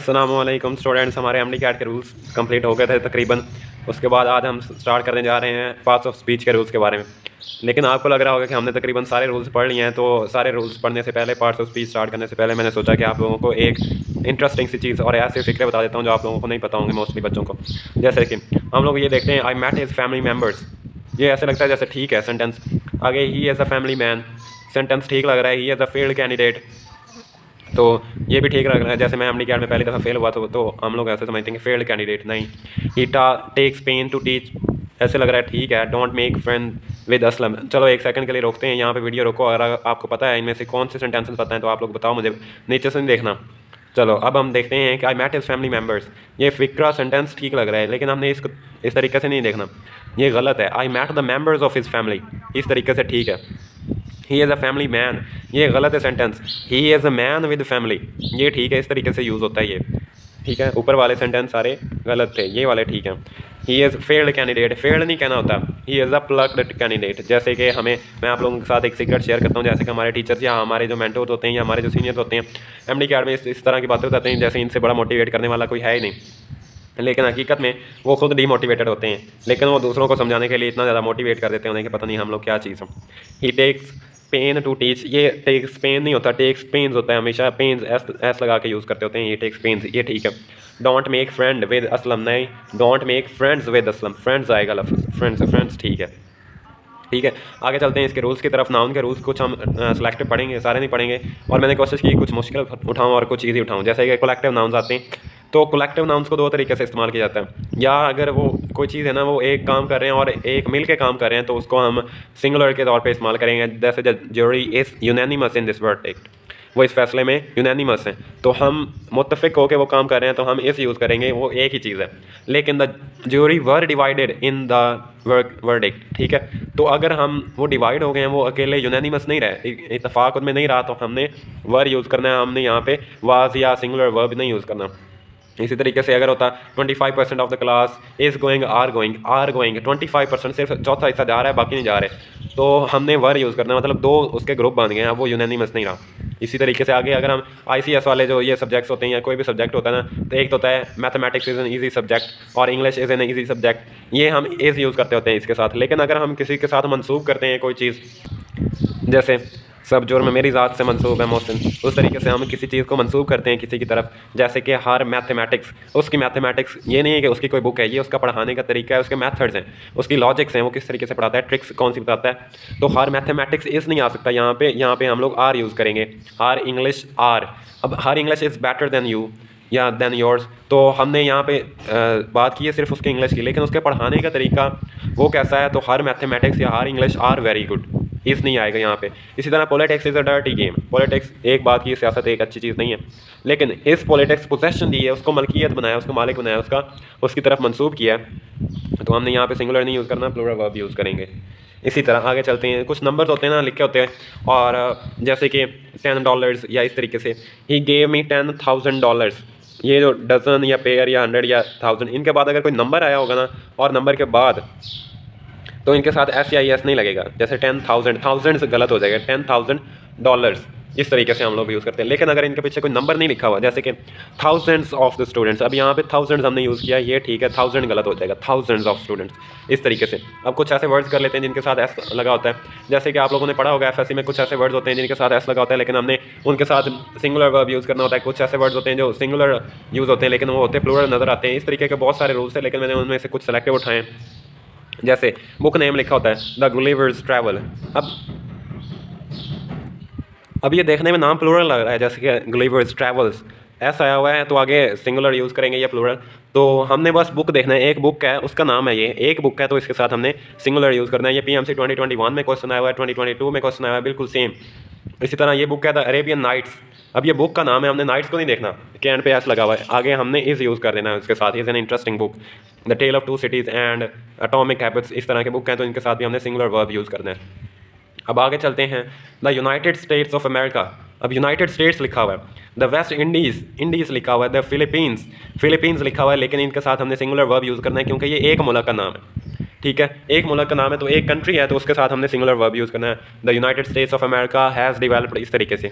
अस्सलामुअलैकुम स्टूडेंट्स, हमारे MD cat के रूल्स कंप्लीट हो गए थे तकरीबन। उसके बाद आज हम स्टार्ट करने जा रहे हैं पार्ट्स ऑफ स्पीच के रूल्स के बारे में। लेकिन आपको लग रहा होगा कि हमने तकरीबन सारे रूल्स पढ़ लिए हैं, तो सारे रूल्स पढ़ने से पहले, पार्ट्स ऑफ स्पीच स्टार्ट करने से पहले मैंने सोचा कि आप लोगों को एक इंटरेस्टिंग सी चीज़ और ऐसे फिक्रे बता देता हूँ जो आप लोगों को नहीं पता होंगे, मोस्टली बच्चों को। जैसे कि हम लोग ये देखते हैं, I met his family members. ये ऐसे लगता है जैसे ठीक है सेंटेंस। आगे he as a family man, sentence ठीक लग रहा है। He as a field candidate, तो ये भी ठीक लग रहा है। जैसे मैं एमडी कैट में पहली दफ़ा फेल हुआ तो हम लोग ऐसे समझते हैं कि फेल्ड कैंडिडेट नहीं। ही टेक्स पेन टू टीच, ऐसे लग रहा है ठीक है। Don't make friend with Aslam. चलो एक सेकंड के लिए रोकते हैं, यहाँ पे वीडियो रोको। अगर आपको पता है इनमें से कौन से सेंटेंसेस पता है तो आप लोग बताओ मुझे, नीचे से नहीं देखना। चलो अब हम देखते हैं कि I met his family members. ये फिक्रा सेंटेंस ठीक लग रहा है, लेकिन हमने इसको इस तरीके से नहीं देखना, ये गलत है। I met the members of his family, इस तरीके से ठीक है। He is a family man, ये गलत है sentence. He is a man with family, ये ठीक है, इस तरीके से यूज़ होता है ये, ठीक है। ऊपर वाले सेंटेंस सारे गलत थे, ये वाले ठीक हैं। He is failed candidate, failed नहीं कहना होता। He is a plucked candidate. जैसे कि मैं आप लोगों के साथ एक सीक्रेट शेयर करता हूँ, जैसे कि हमारे टीचर्स या हमारे जो मेंटोर्स होते हैं या हमारे जो सीनियर्स होते हैं एमडी कैट में इस तरह की बातें बताते हैं जैसे इनसे बड़ा मोटिवेट करने वाला कोई है ही नहीं, लेकिन हकीकत में वो खुद डीमोटिवेटेड होते हैं, लेकिन वो दूसरों को समझाने के लिए इतना ज़्यादा मोटिवेट कर देते हैं उन्हें कि पता नहीं हम लोग क्या चीज़ हैं। ही टेक्स पेन टू टीच, ये टेक्स पेन नहीं होता, टेक्स पेन्स होता है। हमेशा पेन्स एस लगा के यूज़ करते होते हैं। ये टेक्स पेन्स, ये ठीक है। Don't make friend with Aslam, नहीं, don't make friends with Aslam, friends आएगा लफ्ज़, फ्रेंड्स ठीक है, ठीक है। आगे चलते हैं इसके रूल्स की तरफ। नाउन के रूल्स कुछ हम सेलेक्टिव पढ़ेंगे, सारे नहीं पढ़ेंगे, और मैंने कोशिश की कुछ मुश्किल उठाऊँ और कुछ ईजी उठाऊँ। जैसे कि कलेक्टिव नाउन्स आते हैं, तो कलेक्टिव नाउन्स को दो तरीके से इस्तेमाल किया जाता है। या अगर वो कोई चीज़ है ना, वो एक काम कर रहे हैं और एक मिल के काम कर रहे हैं, तो उसको हम सिंगुलर के तौर पे इस्तेमाल करेंगे। जैसे the jury is unanimous in this verdict, वो इस फैसले में यूनैनिमस हैं, तो हम मुत्तफिक होकर वो काम कर रहे हैं, तो हम इस यूज़ करेंगे, वो एक ही चीज़ है। लेकिन the jury were divided in the verdict, ठीक है। तो अगर हम वो डिवाइड हो गए हैं, वो अकेले यूनैनिमस नहीं रहे, इत्तफाक में नहीं रहा, तो हमने वर यूज़ करना है। हमने यहाँ पे वाज या सिंगुलर वर्ब नहीं यूज़ करना। इसी तरीके से अगर होता 25% of the class is going, are going 25%, सिर्फ चौथा हिस्सा जा रहा है, बाकी नहीं जा रहे, तो हमने वर यूज़ करना है। मतलब दो उसके ग्रुप बन गए हैं, वो यूनैनिमस नहीं रहा। इसी तरीके से आगे अगर हम ICS वाले जो ये सब्जेक्ट्स होते हैं या कोई भी सब्जेक्ट होता है ना, तो एक तो होता है mathematics is an easy subject और English is an easy subject, ये हम इज़ यूज़ करते होते हैं इसके साथ। लेकिन अगर हम किसी के साथ मनसूब करते हैं कोई चीज़, जैसे सब जुर्म मेरी ज़ात से मंसूब है मोहसिन, उस तरीके से हम किसी चीज़ को मंसूब करते हैं किसी की तरफ। जैसे कि हर मैथमेटिक्स, उसकी मैथमेटिक्स ये नहीं है कि उसकी कोई बुक है, ये उसका पढ़ाने का तरीका है, उसके मेथड्स हैं, उसकी लॉजिक्स हैं, वो किस तरीके से पढ़ाता है, ट्रिक्स कौन सी बताता है। तो हर मैथमेटिक्स इस नहीं आ सकता यहाँ पे हम लोग आर यूज़ करेंगे। हर इंग्लिश आर, अब हर English is better than you या देन योर्स, तो हमने यहाँ पे बात की है सिर्फ उसके इंग्लिश की, लेकिन उसके पढ़ाने का तरीका वो कैसा है, तो हर मैथमेटिक्स या हर इंग्लिश आर वेरी गुड, इस नहीं आएगा यहाँ पे। इसी तरह politics is a dirty game, politics एक बात की सियासत एक अच्छी चीज़ नहीं है, लेकिन इस पॉलिटिक्स पोजेशन दी है, उसको मलकियत बनाया, उसको मालिक बनाया, उसकी तरफ मंसूब किया है, तो हमने यहाँ पे सिंगुलर नहीं यूज़ करना, प्लूरल वर्ब यूज़ करेंगे। इसी तरह आगे चलते हैं, कुछ नंबर्स होते हैं ना, लिखे होते हैं, और जैसे कि $10 या इस तरीके से, ही गेव मी $10,000। ये जो डजन या पेयर या 100 या 1000, इनके बाद अगर कोई नंबर आया होगा ना, और नंबर के बाद तो इनके साथ एस या एस नहीं लगेगा। जैसे 10,000 से गलत हो जाएगा, $10,000 इस तरीके से हम लोग यूज़ करते हैं। लेकिन अगर इनके पीछे कोई नंबर नहीं लिखा हुआ, जैसे कि थाउजेंड्स ऑफ द स्टूडेंट्स, अब यहाँ पे थाउजेंड्स हमने यूज़ किया, ये ठीक है, 1000 गलत हो जाएगा, थाउजेंड्स ऑफ स्टूडेंट्स, इस तरीके से। अब कुछ ऐसे वर्ड्स कर लेते हैं जिनके साथ एस लगा होता है, जैसे कि आप लोगों ने पढ़ा होगा FSC में, कुछ ऐसे वर्ड्स होते हैं जिनके साथ एस लगा होता है, लेकिन हमने उनके साथ सिंगुलर वर्ब यूज़ करना होता है। कुछ ऐसे वर्ड्स होते हैं जो सिंगुलर यूज़ होते हैं, लेकिन वो होते प्लूरल नज़र आते हैं। इस तरीके के बहुत सारे रूल्स हैं, लेकिन मैंने उनमें से कुछ सेलेक्टिव उठाए। जैसे बुक नेम लिखा होता है द गुलिवर्स ट्रैवल, अब ये देखने में नाम प्लूरल लग रहा है, जैसे कि गुलिवर्स ट्रैवल्स, ऐसा आया हुआ है, तो आगे सिंगुलर यूज़ करेंगे या प्लूरल। तो हमने बस बुक देखना है, एक बुक है, उसका नाम है ये, एक बुक है, तो इसके साथ हमने सिंगुलर यूज़ करना है। ये PMC 2021 में क्वेश्चन आया हुआ है, 2022 में क्वेश्चन आया हुआ है, बिल्कुल सेम। इसी तरह ये बुक है द अरेबियन नाइट्स, अब ये बुक का नाम है, हमने नाइट्स को नहीं देखना कि एंड पे एस लगा हुआ है, आगे हमने इस यूज़ कर देना है उसके साथ। Is an interesting book, the tale of 2 cities and atomic habits, इस तरह के बुक हैं, तो इनके साथ भी हमने सिंगुलर वर्ब यूज़ करना है। अब आगे चलते हैं, the United states of America, अब यूनाइटेड स्टेट्स लिखा हुआ है, द वेस्ट इंडीज़ लिखा हुआ है, द फिलीपींस लिखा हुआ है, लेकिन इनके साथ हमने सिंगुलर वर्ब यूज़ करना है क्योंकि ये एक मुल्क का नाम है, ठीक है। एक मुल्क का नाम है, तो एक कंट्री है, तो उसके साथ हमने सिंगुलर वर्ब यूज़ करना है। The United states of America has developed, इस तरीके से।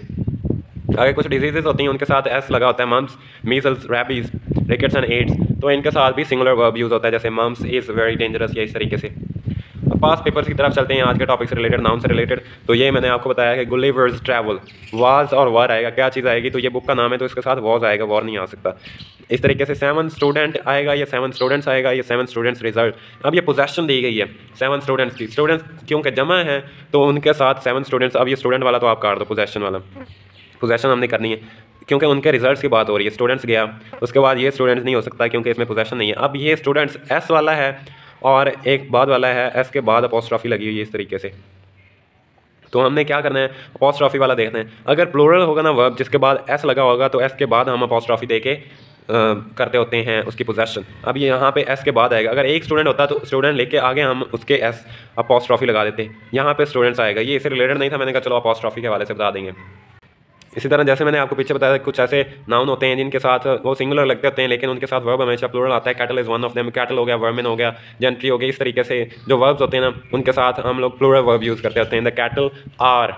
अगर कुछ डिजीज़ होती हैं उनके साथ एस लगा होता है, mumps, measles, rabies, rickets and AIDS, तो इनके साथ भी सिंगुलर वर्ब यूज़ होता है, जैसे मम्स इज़ वेरी डेंजरस या इस तरीके से। अब पास पेपर्स की तरफ चलते हैं आज के टॉपिक से रिलेटेड, नाउन से रिलेटेड। तो ये मैंने आपको बताया कि गुलिवर्स ट्रैवल, वाज और वर आएगा, क्या चीज़ आएगी, तो ये बुक का नाम है तो इसके साथ वॉज आएगा, वॉर नहीं आ सकता। इस तरीके से 7 स्टूडेंट आएगा, ये 7 स्टूडेंट्स आएगा, ये 7 स्टूडेंट्स रिजल्ट। अब ये पोजेशन दी गई है 7 स्टूडेंट्स की, स्टूडेंट्स क्योंकि जमा है तो उनके साथ 7 स्टूडेंट्स। अब ये स्टूडेंट वाला तो आप काट दो, पोजेशन वाला, पोजेशन हमने करनी है क्योंकि उनके रिजल्ट्स की बात हो रही है। स्टूडेंट्स गया, उसके बाद ये स्टूडेंट्स नहीं हो सकता क्योंकि इसमें पोजेशन नहीं है। अब ये स्टूडेंट्स एस वाला है और एक बाद वाला है, एस के बाद अपॉस्ट्रॉफी लगी हुई है इस तरीके से। तो हमने क्या करना है, अपॉस्ट्रॉफी वाला देखना है। अगर प्लूरल होगा ना वर्ब जिसके बाद एस लगा होगा तो एस के बाद हम अपॉस्ट्रॉफी दे के करते होते हैं उसकी पोजेशन। अब ये यहाँ पे एस के बाद आएगा। अगर एक स्टूडेंट होता तो स्टूडेंट लेके आगे हम उसके एस अपॉस्ट्रॉफी लगा देते, यहाँ पे स्टूडेंट्स आएगा। ये इससे रिलेटेड नहीं था, मैंने कहा चलो अपॉस्ट्रॉफी के हवाले से बता देंगे। इसी तरह जैसे मैंने आपको पीछे बताया कुछ ऐसे नाउन होते हैं जिनके साथ वो सिंगुलर लगते होते हैं लेकिन उनके साथ वर्ब हमेशा प्लूरल आता है। Cattle is one of them, cattle हो गया, वर्मिन हो गया, जेंट्री हो गई। इस तरीके से जो वर्ब्स होते हैं ना उनके साथ हम लोग प्लूरल वर्ब यूज़ करते होते हैं। द कैटल आर,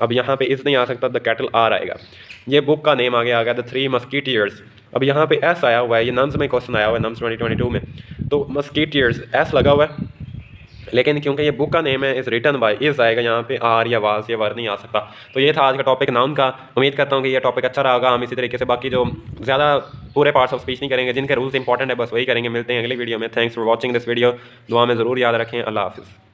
अब यहाँ पे इस नहीं आ सकता, द कैटल आर आएगा। ये बुक का नेम आगे आ गया, द 3 मस्कीटियर्स। अब यहाँ पे एस आया हुआ है, ये नम्स में क्वेश्चन आया हुआ है, नम्स 2022 में, तो मस्कीटियर्स एस लगा हुआ है लेकिन क्योंकि ये बुक का नेम है, इस रिटन बाय इस आएगा, यहाँ पे आर या वाज या वर नहीं आ सकता। तो ये था आज का टॉपिक नाउन का। उम्मीद करता हूँ कि ये टॉपिक अच्छा रहा होगा। हम इसी तरीके से बाकी जो ज़्यादा पूरे पार्ट्स ऑफ स्पीच नहीं करेंगे, जिनके रूल्स इंपॉर्टेंट है बस वही करेंगे। मिलते हैं अगली वीडियो में। Thanks for watching this video. दुआ में ज़रूर याद रखें। अल्लाह हाफिज़।